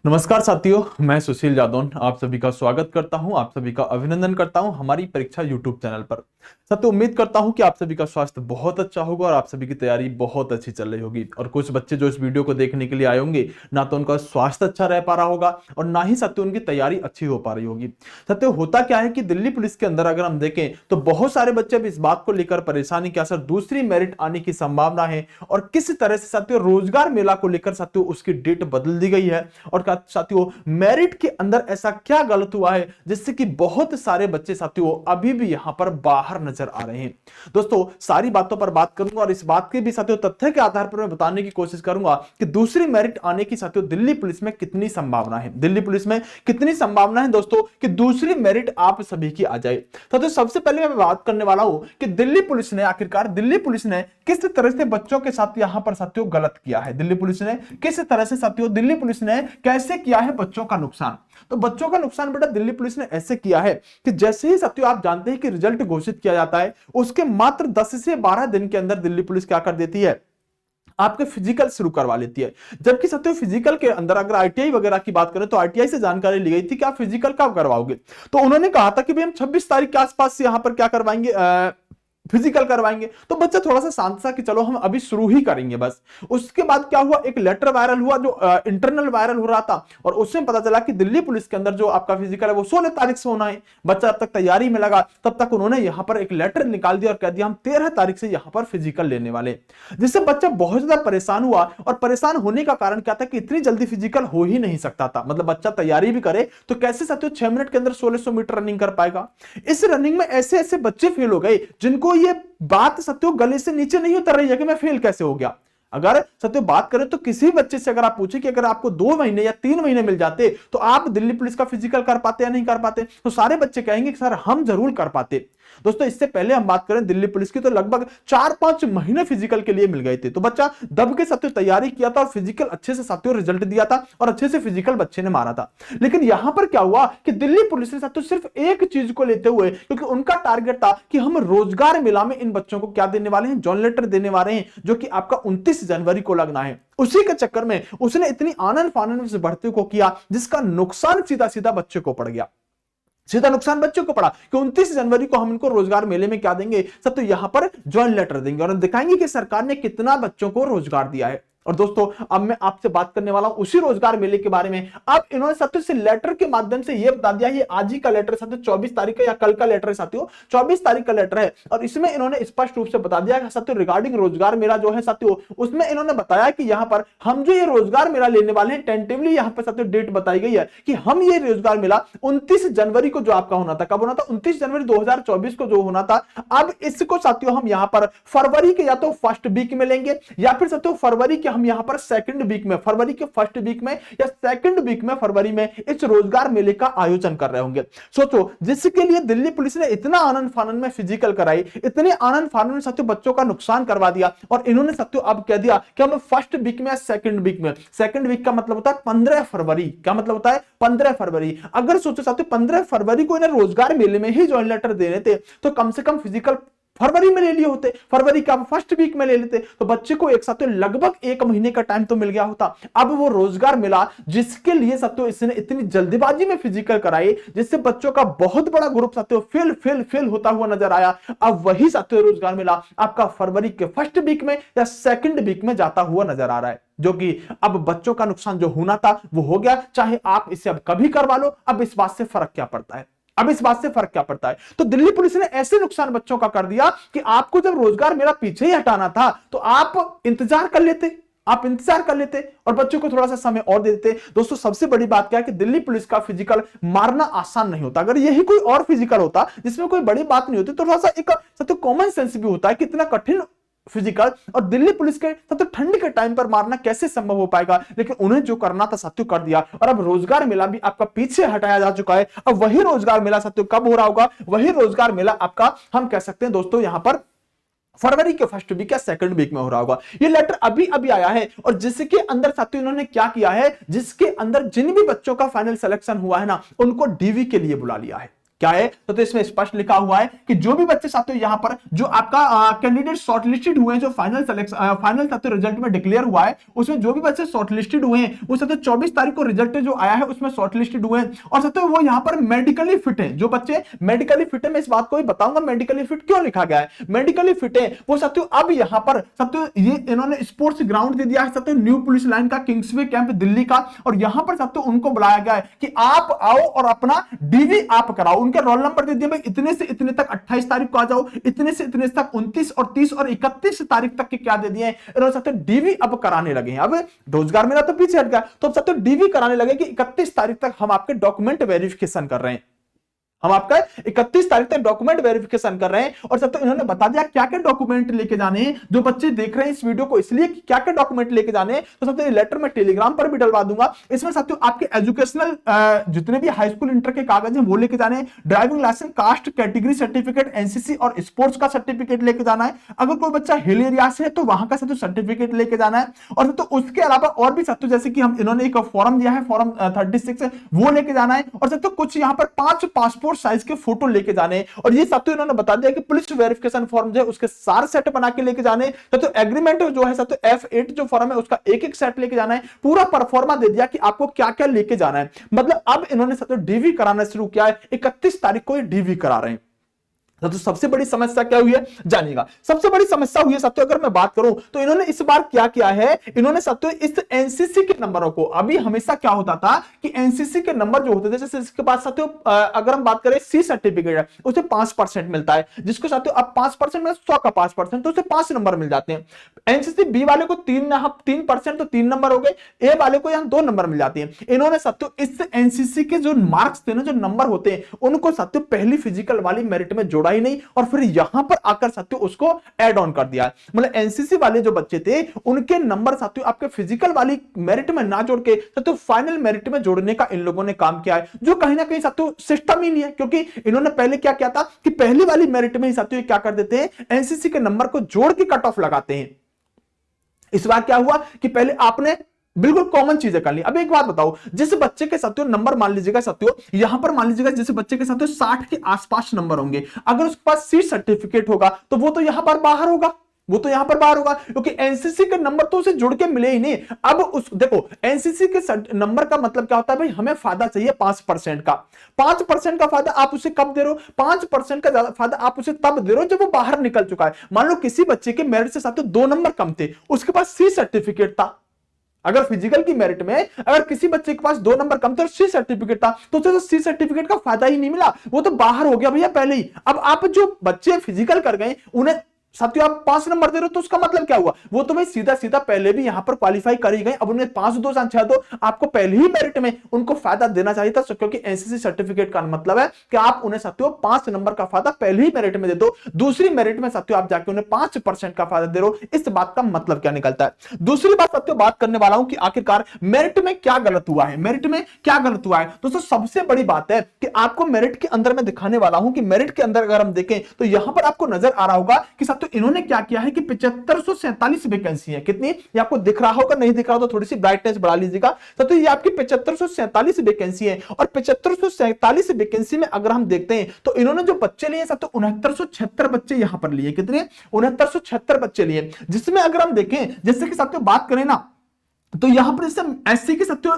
नमस्कार साथियों, मैं सुशील जादौन आप सभी का स्वागत करता हूं, आप सभी का अभिनंदन करता हूं हमारी परीक्षा यूट्यूब चैनल पर। साथियों, उम्मीद करता हूं कि आप सभी का स्वास्थ्य बहुत अच्छा होगा और आप सभी की तैयारी बहुत अच्छी चल रही होगी। और कुछ बच्चे जो इस वीडियो को देखने के लिए आए होंगे, ना तो उनका स्वास्थ्य अच्छा रह पा रहा होगा और ना ही साथियों उनकी तैयारी अच्छी हो पा रही होगी। साथियों, होता क्या है कि दिल्ली पुलिस के अंदर अगर हम देखें तो बहुत सारे बच्चे अब इस बात को लेकर परेशानी क्या सर दूसरी मेरिट आने की संभावना है और किस तरह से साथियों रोजगार मेला को लेकर साथियों उसकी डेट बदल दी गई है। और साथियों, मेरिट के अंदर ऐसा क्या गलत हुआ है जिससे कि बहुत सारे बच्चे साथियों अभी भी यहां पर बाहर नजर आ रहे हैं। दोस्तों, सारी बातों पर बात करूंगा और इस बात के भी साथियों तथ्य के आधार पर मैं बताने की कोशिश करूंगा कि दूसरी मेरिट आने की साथियों दिल्ली पुलिस में कितनी संभावना है। दिल्ली पुलिस में कितनी संभावना है दोस्तों कि दूसरी मेरिट आप सभी की आ जाए। तो सबसे पहले मैं बात करने वाला हूं कि दिल्ली पुलिस ने आखिरकार दिल्ली पुलिस ने किस तरह से बच्चों के साथ यहां पर साथियों गलत किया है। दिल्ली पुलिस ने किस तरह से साथियों दिल्ली पुलिस ने कैसे किया है बच्चों का नुकसान। तो बच्चों का नुकसान बेटा दिल्ली पुलिस ने ऐसे किया है कि जैसे ही साथियों आप जानते हैं कि रिजल्ट घोषित किया जाता है, उसके मात्र 10 से 12 दिन के अंदर दिल्ली पुलिस क्या कर देती है, आपके फिजिकल शुरू करवा लेती है। जबकि साथियों फिजिकल के अंदर अगर आईटीआई वगैरह की बात करें तो आईटीआई से जानकारी ली गई थी कि आप फिजिकल कब करवाओगे। तो उन्होंने कहा था कि भाई हम 26 तारीख के आसपास यहां पर क्या करवाएंगे, फिजिकल करवाएंगे। तो बच्चा थोड़ा सा शांत था कि चलो हम अभी शुरू ही करेंगे बस। उसके बाद क्या हुआ, एक लेटर वायरल हुआ जो इंटरनल वायरल हो रहा था और उसमें पता चला कि दिल्ली पुलिस के अंदर जो आपका फिजिकल है वो 16 तारीख से होना है। बच्चा जब तक तैयारी में लगा तब तक उन्होंने यहां पर एक लेटर निकाल दिया और कह दिया हम 13 तारीख से यहां पर फिजिकल लेने वाले, जिससे बच्चा बहुत ज्यादा परेशान हुआ। और परेशान होने का कारण क्या था कि इतनी जल्दी फिजिकल हो ही नहीं सकता था। मतलब बच्चा तैयारी भी करे तो कैसे साथियों 6 मिनट के अंदर 1600 मीटर रनिंग कर पाएगा। इस रनिंग में ऐसे ऐसे बच्चे फेल हो गए जिनको ये बात सत्यों गले से नीचे नहीं उतर रही है कि मैं फेल कैसे हो गया। अगर सत्यों बात करें तो किसी बच्चे से अगर आप पूछे कि अगर आपको 2 महीने या 3 महीने मिल जाते तो आप दिल्ली पुलिस का फिजिकल कर पाते या नहीं कर पाते, तो सारे बच्चे कहेंगे कि सर हम जरूर कर पाते। दोस्तों, इससे पहले हम बात करें दिल्ली पुलिस की तो लगभग 4-5 महीने फिजिकल के लिए मिल गए थे। तो बच्चा दब के साथियों तैयारी किया था और फिजिकल अच्छे से साथियों रिजल्ट दिया था और अच्छे से फिजिकल बच्चे ने मारा था। लेकिन यहां पर क्या हुआ कि दिल्ली पुलिस ने साथियों सिर्फ एक चीज को लेते हुए, क्योंकि उनका टारगेट था कि हम रोजगार मेला में इन बच्चों को क्या देने वाले हैं, जॉइन लेटर देने वाले हैं, जो कि आपका 29 जनवरी को लगना है। उसी के चक्कर में उसने इतनी आनंद फानंद से भर्ती को किया जिसका नुकसान सीधा सीधा बच्चे को पड़ गया। सीधा नुकसान बच्चों को पड़ा कि 29 जनवरी को हम इनको रोजगार मेले में क्या देंगे, सब तो यहां पर ज्वाइन लेटर देंगे और दिखाएंगे कि सरकार ने कितना बच्चों को रोजगार दिया है। और दोस्तों, अब मैं आपसे बात करने वाला हूं उसी रोजगार मेले के बारे में। अब इन्होंने साथियों से लेटर के माध्यम से यह बता दिया, ये आज ही का लेटर है साथियों, 24 तारीख का या कल का लेटर है साथियों, 24 तारीख का लेटर है। और इसमें इन्होंने स्पष्ट रूप से बता दिया कि साथियों रिगार्डिंग रोजगार मेला जो है साथियों, उसमें इन्होंने बताया कि यहां पर हम जो ये रोजगार मेला लेने वाले हैं, टेंटेटिवली यहां पर साथियों डेट बताई गई है कि हम ये रोजगार मेला 29 जनवरी को जो आपका होना था, कब होना था, 29 जनवरी 2024 को जो होना था, अब इसको साथियों हम यहां पर फरवरी के या तो फर्स्ट वीक में लेंगे या फिर साथियों फरवरी के हम यहां पर सेकंड वीक में, फरवरी के फर्स्ट वीक में या सेकंड वीक में फरवरी में इस रोजगार मेले का आयोजन कर रहे होंगे। सोचो, जिसके लिए दिल्ली पुलिस ने इतना आनंद फानंद में फिजिकल कराई, इतने आनंद फानंद में साथियों बच्चों का नुकसान करवा दिया और इन्होंने साथियों अब कह दिया कि हम फर्स्ट वीक में या सेकंड वीक में। सेकंड वीक का मतलब होता है 15 फरवरी। क्या मतलब होता है? 15 फरवरी। अगर सोचो साथियों 15 फरवरी को इन्हें रोजगार मेले में ही ज्वाइन लेटर देने थे तो कम से कम फिजिकल फरवरी में ले लिए होते, फरवरी का फर्स्ट वीक में ले लेते तो बच्चे को एक साथ लगभग 1 महीने का टाइम तो मिल गया होता। अब वो रोजगार मिला जिसके लिए साथियों इसने इतनी जल्दीबाजी में फिजिकल कराई जिससे बच्चों का बहुत बड़ा ग्रुप साथियों फेल फेल फेल होता हुआ नजर आया। अब वही साथियों रोजगार मिला आपका फरवरी के फर्स्ट वीक में या सेकंड वीक में जाता हुआ नजर आ रहा है, जो कि अब बच्चों का नुकसान जो होना था वो हो गया। चाहे आप इसे अब कभी करवा लो, अब इस बात से फर्क क्या पड़ता है, अब इस बात से फर्क क्या पड़ता है। तो दिल्ली पुलिस ने ऐसे नुकसान बच्चों का कर दिया कि आपको जब रोजगार मेरा पीछे ही हटाना था तो आप इंतजार कर लेते, आप इंतजार कर लेते और बच्चों को थोड़ा सा समय और दे देते। दोस्तों, सबसे बड़ी बात क्या है कि दिल्ली पुलिस का फिजिकल मारना आसान नहीं होता। अगर यही कोई और फिजिकल होता जिसमें कोई बड़ी बात नहीं होती तो थोड़ा सा एक कॉमन सेंस भी होता है, कितना कठिन फिजिकल और दिल्ली पुलिस के साथ तो ठंड के टाइम पर मारना कैसे संभव हो पाएगा। लेकिन उन्हें जो करना था साथियों कर दिया और अब रोजगार मेला भी आपका पीछे हटाया जा चुका है। अब वही रोजगार मेला साथियों कब हो रहा होगा, वही रोजगार मेला आपका हम कह सकते हैं दोस्तों यहां पर फरवरी के फर्स्ट वीक या सेकंड वीक में हो रहा होगा। ये लेटर अभी अभी आया है और जिसके अंदर साथियों इन्होंने क्या किया है, जिसके अंदर जिन भी बच्चों का फाइनल सिलेक्शन हुआ है ना, उनको डीवी के लिए बुला लिया है। क्या है तो इसमें स्पष्ट लिखा हुआ है कि जो भी बच्चे साथियों यहां पर जो आपका कैंडिडेट शॉर्टलिस्टेड हुए हैं, जो फाइनल साथियों रिजल्ट में डिक्लेयर हुआ है, उसमें जो भी बच्चे शॉर्टलिस्टेड हुए हैं वो साथियों 24 तारीख को रिजल्ट जो आया है उसमें शॉर्टलिस्टेड हुए हैं और साथियों वो यहां पर मेडिकली फिट है। जो बच्चे मेडिकली फिट है, मैं इस बात को भी बताऊंगा मेडिकली फिट क्यों लिखा गया है। मेडिकली फिट है वो साथियों अब यहां पर साथियों ये इन्होंने स्पोर्ट्स ग्राउंड दे दिया है साथियों, न्यू पुलिस लाइन का, किंग्सवे कैंप दिल्ली का, और यहां पर साथियों उनको बुलाया गया है कि आप आओ और अपना डीवी आप कराओ। उनके रोल नंबर दे दिए भाई, इतने से इतने तक 28 तारीख को आ जाओ, इतने से इतने तक 29 और 30 और 31 तारीख तक के क्या दे दिए इन्होंने साथियों डीवी अब कराने लगे हैं। अब रोजगार मेला तो पीछे हट गया, तो अब साथियों डीवी कराने लगे कि 31 तारीख तक हम आपके डॉक्यूमेंट वेरिफिकेशन कर रहे हैं, हम आपका 31 तारीख तक डॉक्यूमेंट वेरिफिकेशन कर रहे हैं। और साथियों इन्होंने बता दिया क्या क्या डॉक्यूमेंट लेके जाने हैं। जो बच्चे देख रहे हैं इस वीडियो को इसलिए कि क्या क्या डॉक्यूमेंट लेके जाने हैं, तो साथियों लेटर में टेलीग्राम पर भी डलवा दूंगा। इसमें साथियों आपके एजुकेशनल जितने भी हाई स्कूल इंटर के कागज हैं वो लेके जाने हैं, driving licence, caste category certificate, NCC और स्पोर्ट्स का सर्टिफिकेट लेके जाना है। अगर कोई बच्चा हिल एरिया से है तो वहां का साथियों सर्टिफिकेट लेके जाना है। और साथियों उसके अलावा और भी साथियों जैसे कि हम इन्होंने एक फॉर्म दिया है, फॉर्म 36 वो लेके जाना है। और साथियों कुछ यहाँ पर 5 पासपोर्ट साइज के फोटो लेके जाने, और ये साथियों इन्होंने बता दिया कि पुलिस वेरिफिकेशन फॉर्म जो है उसके 4 सेट बना के लेके जाने। तो एग्रीमेंट जो है साथियों F8 जो फॉर्म है उसका एक एक सेट लेके जाना है। पूरा परफॉर्मा दे दिया कि आपको क्या क्या लेके जाना है। मतलब अब इन्होंने साथियों डीवी कराना शुरू किया है, 31 तारीख को ये डीवी करा रहे हैं। तो सबसे बड़ी समस्या क्या हुई है जानिएगा। सबसे बड़ी समस्या हुई है साथियों अगर मैं बात करूं तो इन्होंने इस बार क्या किया है, इन्होंने साथियों इस एनसीसी के नंबरों को, अभी हमेशा क्या होता था कि एनसीसी के नंबर जो होते थे, जैसे इसके बाद साथियों अगर हम बात करें सी सर्टिफिकेट है उसे 5% मिलता है, जिसको साथियों अब 5% में 100 का 5% तो उसे 5 नंबर मिल जाते हैं। एनसीसी बी वाले को 3% तो 3 नंबर हो गए, ए वाले को यहां 2 नंबर मिल जाती है। इन्होंने साथियों इस एनसीसी के जो मार्क्स थे ना, जो नंबर होते हैं, उनको साथियों पहली फिजिकल वाली मेरिट में जोड़ा ही नहीं और फिर यहां पर आकर साथियों उसको ऐड ऑन कर दिया। मतलब एनसीसी वाले जो बच्चे थे उनके नंबर साथियों आपके फिजिकल वाली मेरिट में ना जोड़ के साथियों फाइनल मेरिट में जोड़ने का इन लोगों ने काम किया है, जो कहीं ना कहीं साथियों सिस्टम ही नहीं है। क्योंकि इन्होंने पहले क्या किया था कि पहली वाली मेरिट में ही साथियों क्या कर देते हैं, एनसीसी के नंबर को जोड़ के कट ऑफ लगाते हैं। इस बार क्या हुआ कि पहले आपने बिल्कुल कॉमन चीजें कर ली। अब एक बात बताओ, जिस बच्चे के साथियों नंबर मान लीजिएगा साथियों यहां पर मान लीजिएगा जिस बच्चे के साथियों 60 के आसपास नंबर होंगे, अगर उसके पास सी सर्टिफिकेट होगा तो वो तो यहां पर बाहर होगा, वो तो यहां पर बाहर होगा, क्योंकि एनसीसी के नंबर तो उसे जुड़ के मिले ही नहीं। अब उस देखो एनसीसी के नंबर का मतलब क्या होता है भाई, हमें फायदा चाहिए 5% का। 5% का फायदा आप उसे कब दे रहे हो, 5% का फायदा आप उसे तब दे रहे हो जब वो बाहर निकल चुका है। मान लो किसी बच्चे के मेरिट से साथियों 2 नंबर कम थे, उसके पास सी सर्टिफिकेट था। अगर फिजिकल की मेरिट में अगर किसी बच्चे के पास 2 नंबर कम थे और सी सर्टिफिकेट था तो उसे तो सी सर्टिफिकेट का फायदा ही नहीं मिला, वो तो बाहर हो गया भैया पहले ही। अब आप जो बच्चे फिजिकल कर गए उन्हें साथियों आप 5 नंबर दे रहे हो, तो उसका मतलब क्या हुआ, वो तो भाई सीधा सीधा पहले भी यहां पर क्वालिफाई कर ही गए। अब उन्हें 5 2 6 2 आपको पहले ही मेरिट में उनको फायदा देना चाहिए था, क्योंकि एनसीसी सर्टिफिकेट का मतलब है कि आप उन्हें साथियों 5 नंबर का फायदा पहले ही मेरिट में दे दो, दूसरी मेरिट में साथियों आप जाके उन्हें 5% का फायदा दे रहे हो। इस बात का मतलब क्या निकलता है। दूसरी बात साथियों बात करने वाला हूं कि आखिरकार मेरिट में क्या गलत हुआ है, मेरिट में क्या गलत हुआ है। दोस्तों सबसे बड़ी बात है कि आपको मेरिट के अंदर मैं दिखाने वाला हूं कि मेरिट के अंदर अगर हम देखें तो यहां पर आपको नजर आ रहा होगा कि साथियों इन्होंने क्या किया है कि 7547 वैकेंसी है। कितनी ये आपको दिख रहा होगा, नहीं दिख रहा हो तो थोड़ी सी ब्राइटनेस बढ़ा लीजिएगा। तो ये आपकी 7547 वैकेंसी है, और 7547 वैकेंसी में अगर हम देखते हैं तो इन्होंने जो बच्चे लिए तो 6976 बच्चे यहां पर लिए। कितने 6976 बच्चे लिए, जिसमें अगर हम देखें जैसे कि साथियों बात करें ना तो यहां पर इससे एससी के साथियों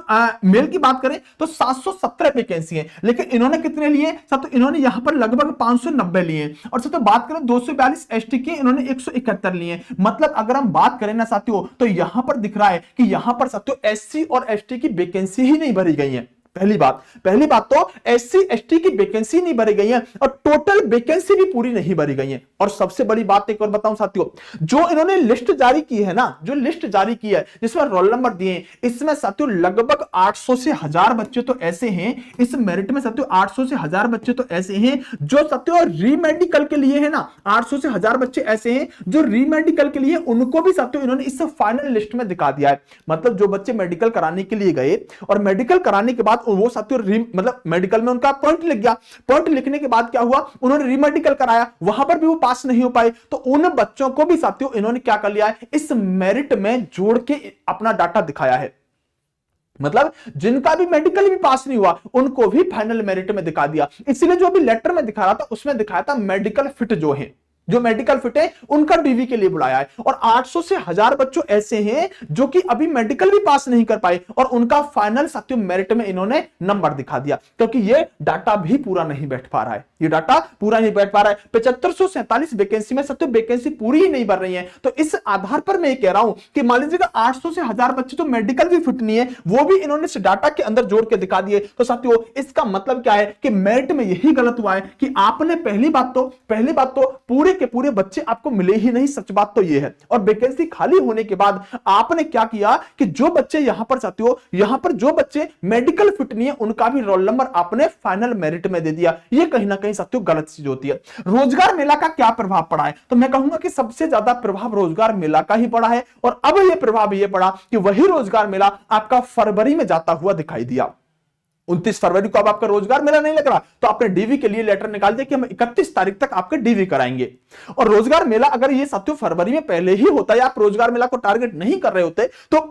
मेल की बात करें तो 717 वैकेंसी है, लेकिन इन्होंने कितने लिए साथियों, इन्होंने यहां पर लगभग 590 लिए। और साथियों बात करें 242 एसटी के इन्होंने 171 लिए। मतलब अगर हम बात करें ना साथियों तो यहां पर दिख रहा है कि यहां पर साथियों एससी और एसटी की वैकेंसी ही नहीं भरी गई है। पहली बात तो एससी एसटी की वैकेंसी नहीं भरी गई है और टोटल वैकेंसी भी पूरी नहीं भरी गई है। और सबसे बड़ी बात एक और बताऊं साथियों, जो इन्होंने लिस्ट जारी की है ना, जो लिस्ट जारी की है जिसमें रोल नंबर दिए, इसमें साथियों लगभग 800 से 1000 बच्चे तो ऐसे हैं, इस मेरिट में साथियों 800 से 1000 बच्चे तो ऐसे हैं जो साथियों रीमेडिकल के लिए है ना, 800 से 1000 बच्चे ऐसे हैं जो रीमेडिकल के लिए, उनको भी साथियों इन्होंने इस फाइनल लिस्ट में दिखा दिया है। मतलब जो बच्चे मेडिकल कराने के लिए गए और मेडिकल कराने के बाद वो साथियों मतलब मेडिकल में उनका पॉइंट लिख गया, पॉइंट लिखने के बाद क्या हुआ, उन्होंने रीमेडिकल कराया, वहां पर भी वो पास नहीं हो पाए, तो उन बच्चों को भी साथियों इन्होंने क्या कर लिया है, इस मेरिट में जोड़ के अपना डाटा दिखाया है। मतलब जिनका भी मेडिकल भी पास नहीं हुआ उनको भी फाइनल मेरिट में दिखा दिया। इसलिए जो भी लेटर में दिखा रहा था उसमें दिखाया था मेडिकल फिट जो मेडिकल फिट है उनका डीवी के लिए बुलाया है। और 800 से 1000 बच्चों ऐसे हैं जो कि अभी मेडिकल भी पास नहीं कर पाए और उनका फाइनल साथियों मेरिट में इन्होंने नंबर दिखा दिया, क्योंकि ये डाटा भी पूरा नहीं बैठ पा रहा है। ये डाटा पूरा नहीं बैठ पा रहा है। 7547 वैकेंसी में साथियों वैकेंसी पूरी ही नहीं भर रही है। तो इस आधार पर मैं ये कह रहा हूं कि मान लीजिएगा 800 से 1000 बच्चे तो मेडिकल भी फिट नहीं है, वो भी इन्होंने इस डाटा के अंदर जोड़ के दिखा दिए। तो साथियों इसका मतलब क्या है कि मेरिट में यही गलत हुआ है कि आपने पहली बात तो पूरे के पूरे बच्चे आपको मिले ही नहीं, सच बात तो ये है। और वैकेंसी खाली होने के बाद आपने क्या किया कि जो बच्चे यहां पर साथियों यहां पर जो बच्चे मेडिकल फिट नहीं है उनका भी रोल नंबर आपने फाइनल मेरिट में दे दिया। ये कहीं ना कहीं साथियों गलत चीज होती है। रोजगार मेला का क्या प्रभाव पड़ा है? तो मैं कहूंगा कि सबसे ज्यादा प्रभाव रोजगार मेला का ही पड़ा है। और अब यह प्रभाव यह पड़ा कि वही रोजगार मेला आपका फरवरी में जाता हुआ दिखाई दिया। 29 फरवरी को अब आपका रोजगार मेला नहीं लग रहा तो आपने डीवी के लिए लेटर निकाल दिया कि हम 31 तारीख तक आपके डीवी कराएंगे। और रोजगार मेला अगर ये साथियों फरवरी में पहले ही होता या आप रोजगार मेला को टारगेट नहीं कर रहे होते तो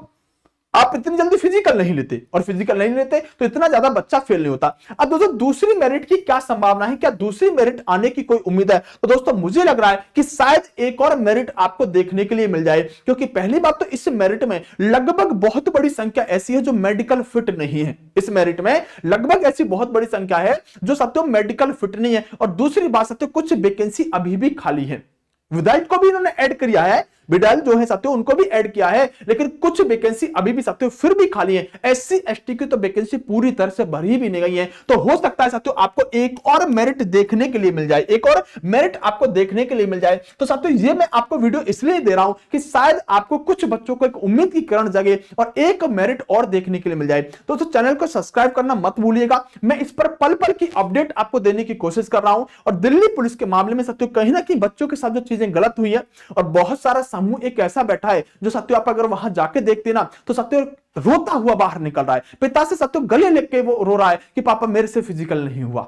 आप इतनी जल्दी फिजिकल नहीं लेते, और फिजिकल नहीं लेते तो इतना ज्यादा बच्चा फेल नहीं होता। अब दोस्तों दूसरी मेरिट की क्या संभावना है, क्या दूसरी मेरिट आने की कोई उम्मीद है? तो दोस्तों मुझे लग रहा है कि शायद एक और मेरिट आपको देखने के लिए मिल जाए, क्योंकि पहली बात तो इस मेरिट में लगभग बहुत बड़ी संख्या ऐसी है जो मेडिकल फिट नहीं है। इस मेरिट में लगभग ऐसी बहुत बड़ी संख्या है जो साथियों मेडिकल फिट नहीं है। और दूसरी बात साथियों कुछ वैकेंसी अभी भी खाली है। विधायक को भी इन्होंने ऐड किया है, विडाल जो है साथियों उनको भी ऐड किया है, लेकिन कुछ वैकेंसी अभी भी साथियों फिर भी खाली है। एससी एसटी की तो वैकेंसी पूरी तरह से भरी भी नहीं गई है। तो हो सकता है साथियों आपको एक और मेरिट देखने के लिए मिल जाए, एक और मेरिट आपको देखने के लिए मिल जाए। तो साथियों ये मैं आपको वीडियो इसलिए दे रहा हूं कि शायद आपको कुछ बच्चों को एक उम्मीद की किरण जगे और एक मेरिट और देखने के लिए मिल जाए। तो चैनल को सब्सक्राइब करना मत भूलिएगा। मैं इस पर पल पल की अपडेट आपको देने की कोशिश कर रहा हूं। और दिल्ली पुलिस के मामले में साथियों कहीं ना कहीं बच्चों के साथ जो चीजें गलत हुई है और बहुत सारा समूह एक ऐसा बैठा है जो साथियों आप अगर वहां जाके देखते ना तो साथियों रोता हुआ बाहर निकल रहा है। पिता से साथियों गले लग के वो रो रहा है कि पापा मेरे से फिजिकल नहीं हुआ,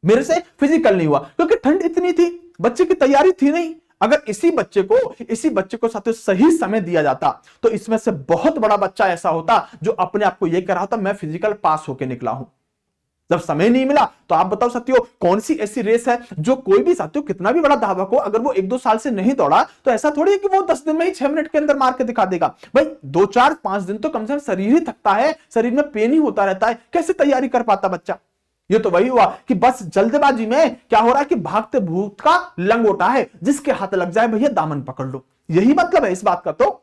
मेरे से फिजिकल नहीं हुआ, क्योंकि ठंड इतनी थी, बच्चे की तैयारी थी नहीं। अगर इसी बच्चे को साथियों सही समय दिया जाता तो इसमें से बहुत बड़ा बच्चा ऐसा होता जो अपने आप को यह कह रहा होता मैं फिजिकल पास होकर निकला हूं। जब समय नहीं मिला तो आप बताओ साथियों कौन सी ऐसी रेस है जो कोई भी साथियों कितना भी बड़ा धावक हो अगर वो 1-2 साल से नहीं दौड़ा तो ऐसा थोड़ी है कि वो 10 दिन में ही 6 मिनट के अंदर मार के दिखा देगा। भाई 2-4-5 दिन तो कम से कम शरीर ही थकता है, शरीर में पेन ही होता रहता है, कैसे तैयारी कर पाता बच्चा? ये तो वही हुआ कि बस जल्दबाजी में क्या हो रहा है कि भागते भूत का लंगोटा है, जिसके हाथ लग जाए भैया दामन पकड़ लो। यही मतलब है इस बात का। तो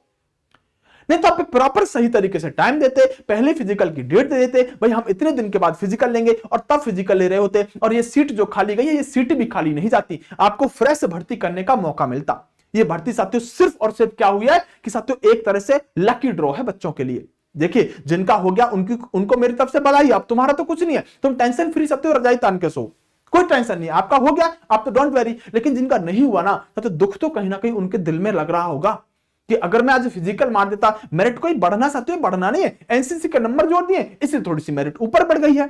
नहीं तो आप प्रॉपर सही तरीके से टाइम देते, पहले फिजिकल की डेट दे देते, भाई हम इतने दिन के बाद फिजिकल लेंगे और तब फिजिकल ले रहे होते और ये सीट जो खाली गई है ये सीट भी खाली नहीं जाती, आपको फ्रेश भर्ती करने का मौका मिलता। ये भर्ती साथियों सिर्फ और सिर्फ क्या हुई है कि साथियों एक तरह से लकी ड्रॉ है बच्चों के लिए। देखिए जिनका हो गया उनको मेरी तरफ से बधाई, अब तुम्हारा तो कुछ नहीं है, तुम टेंशन फ्री साथियों रजाई तान के सो, कोई टेंशन नहीं, आपका हो गया आप तो डोंट वेरी। लेकिन जिनका नहीं हुआ ना तो दुख तो कहीं ना कहीं उनके दिल में लग रहा होगा कि अगर मैं आज फिजिकल मार देता, मेरिट कोई बढ़ना साथियों बढ़ना नहीं है, एनसीसी के नंबर जोड़ दिए इससे थोड़ी सी मेरिट ऊपर बढ़ गई है,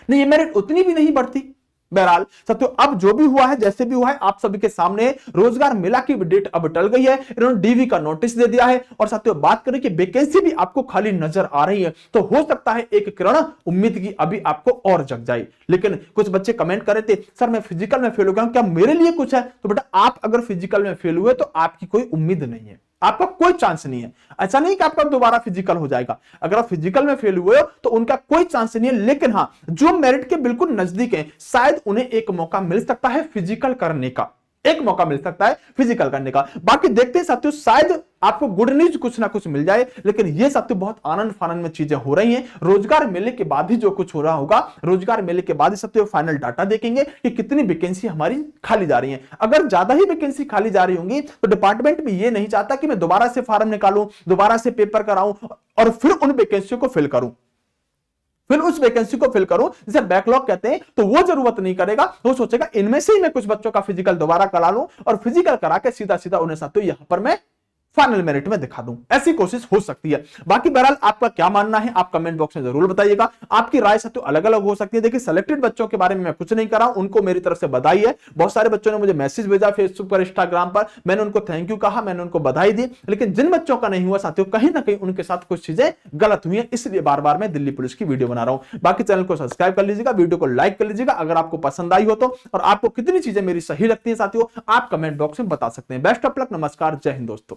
नहीं ये मेरिट उतनी भी नहीं बढ़ती। बहरहाल साथियों अब जो भी हुआ है जैसे भी हुआ है आप सभी के सामने रोजगार मेला की डेट अब टल गई है, इन्होंने डीवी का नोटिस दे दिया है। और साथियों बात करें कि वैकेंसी भी आपको खाली नजर आ रही है तो हो सकता है एक किरण उम्मीद की अभी आपको और जग जाए। लेकिन कुछ बच्चे कमेंट कर रहे थे सर मैं फिजिकल में फेल हो गया हूं, क्या मेरे लिए कुछ है? तो बेटा आप अगर फिजिकल में फेल हुए तो आपकी कोई उम्मीद नहीं है, आपका कोई चांस नहीं है। ऐसा नहीं कि आपका दोबारा फिजिकल हो जाएगा, अगर आप फिजिकल में फेल हुए हो तो उनका कोई चांस नहीं है। लेकिन हाँ जो मेरिट के बिल्कुल नजदीक है शायद उन्हें एक मौका मिल सकता है फिजिकल करने का, एक मौका मिल सकता है फिजिकल करने का। बाकी देखते हैं साथियों शायद आपको गुड न्यूज कुछ ना कुछ मिल जाए। लेकिन ये साथियों बहुत आनंद फानंद में चीजें हो रही हैं, रोजगार मेले के बाद ही जो कुछ हो रहा होगा, रोजगार मेले के बाद ही साथियों फाइनल डाटा देखेंगे कि कितनी वैकेंसी हमारी खाली जा रही है। अगर ज्यादा ही वैकेंसी खाली जा रही होंगी तो डिपार्टमेंट भी ये नहीं चाहता कि मैं दोबारा से फॉर्म निकालूं, दोबारा से पेपर कराऊं और फिर उन वैकेंसियों को फिल करूं, फिर उस वैकेंसी को फिल करूं जिसे बैकलॉग कहते हैं। तो वो जरूरत नहीं करेगा, वो सोचेगा इनमें से ही मैं कुछ बच्चों का फिजिकल दोबारा करा लूं और फिजिकल करा के सीधा सीधा उन्हें साथियों यहां पर मैं फाइनल मेरिट में दिखा दूं, ऐसी कोशिश हो सकती है। बाकी बहरहाल आपका क्या मानना है आप कमेंट बॉक्स में जरूर बताइएगा। आपकी राय सब तो अलग अलग हो सकती है। देखिए सिलेक्टेड बच्चों के बारे में मैं कुछ नहीं कर रहा हूं, उनको मेरी तरफ से बधाई है। बहुत सारे बच्चों ने मुझे मैसेज भेजा फेसबुक पर, इंस्टाग्राम पर, मैंने उनको थैंक यू कहा, मैंने उनको बधाई दी। लेकिन जिन बच्चों का नहीं हुआ साथियों, कहीं ना कहीं उनके साथ कुछ चीजें गलत हुई हैं, इसलिए बार बार मैं दिल्ली पुलिस की वीडियो बना रहा हूं। बाकी चैनल को सब्सक्राइब कर लीजिएगा, वीडियो को लाइक कर लीजिएगा अगर आपको पसंद आई हो तो, और आपको कितनी चीजें मेरी सही लगती है साथियों आप कमेंट बॉक्स में बता सकते हैं। बेस्ट ऑफ लक, नमस्कार, जय हिंद दोस्तों।